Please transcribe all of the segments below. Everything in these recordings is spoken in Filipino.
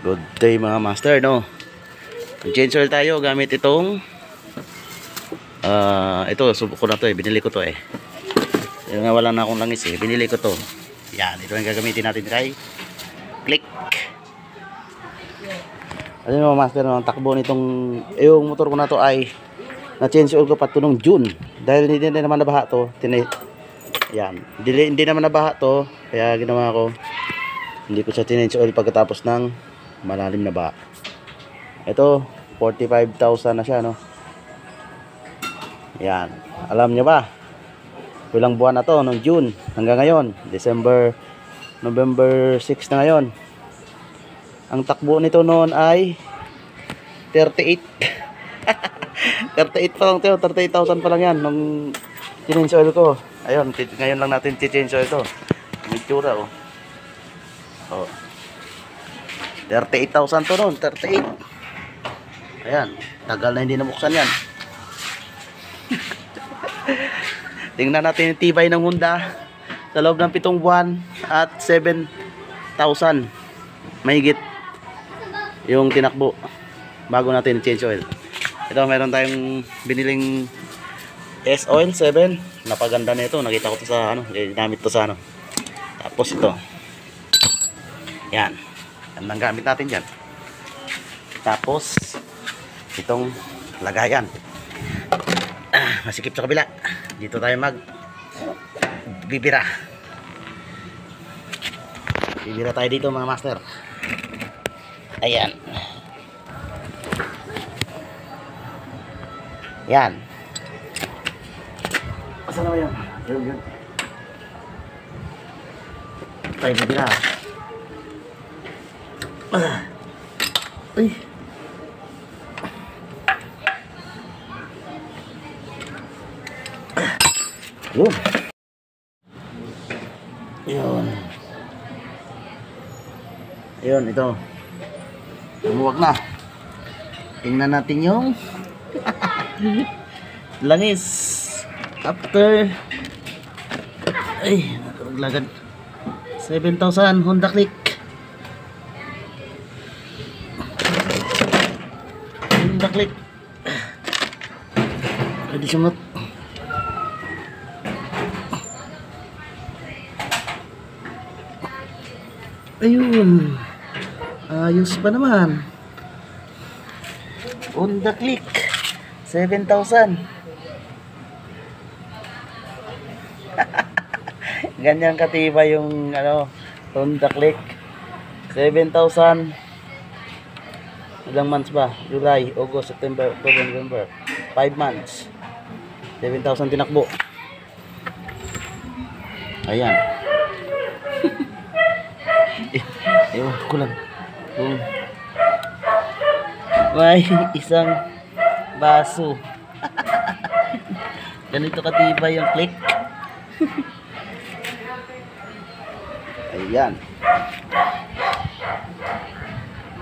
Good day mga master, no? Change oil tayo gamit itong ito, subok ko na to eh. Binili ko to eh. Yung nga wala na akong langis eh. Binili ko to. Yan, ito yung gagamitin natin kay Click. Ano mga master, ang takbo nitong yung motor ko na to ay na change oil ko pa to nung June. Dahil hindi naman nabaha to. Yan, hindi naman nabaha to. Kaya ginawa ko, hindi ko siya change oil pagkatapos ng malalim na baha. Ito 45,000 na siya, no? Yan, alam nyo ba, ilang buwan na to, noong June hanggang ngayon, November 6 na ngayon. Ang takbo nito noon ay 38 38 pa lang ito, 38,000 pa lang yan nung change oil ko. Ayun, ngayon lang natin change oil to. May tsura, oh. Oh, 38,000 to noon, 38. Ayan, tagal na hindi nabuksan yan. Tingnan natin yung tibay ng Honda sa loob ng 7 buwan at 7,000 mahigit yung tinakbo bago natin change oil. Ito, meron tayong biniling S-Oil 7. Napaganda na ito, nakita ko to sa ano, ginamit to sa ano. Tapos ito, yan, gandang gamit natin dyan. Tapos itong lagayan, masikip sa kabila. Dito tayo bibira tayo dito mga master. Ayan, yan. Asa na yun? Yun tayo bibira. Ay, yun. Ayun, ito. Lumuwag na. Tingnan natin yung langis. After ay, nakalagad 7,000 Honda Click. Honda Click. Pwede sumot. Ayun, ayos pa naman. Honda Click 7,000. Ganyan katibay yung ano, Honda Click 7,000. Ilang months ba? July, August, September, October, November, 5 months, 7,000 tinakbo. Ayan. Ewan ko lang kung may isang baso. Ganito katibay yung Click. Ayan,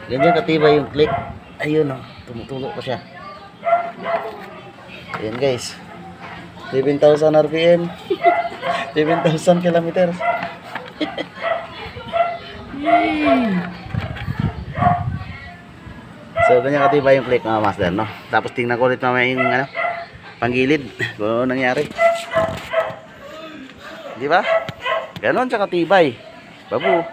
ganyan katibay yung Click. Ayun, oh, tumutulo pa siya. Ayan guys, 7,000 RPM 7,000 kilometers. So ganyan katibay yung Click mga master, no? Tapos tingnan ko ulit mamaya yung ano, panggilid kung ano nangyari. Di ba? Ganon siya katibay, babu.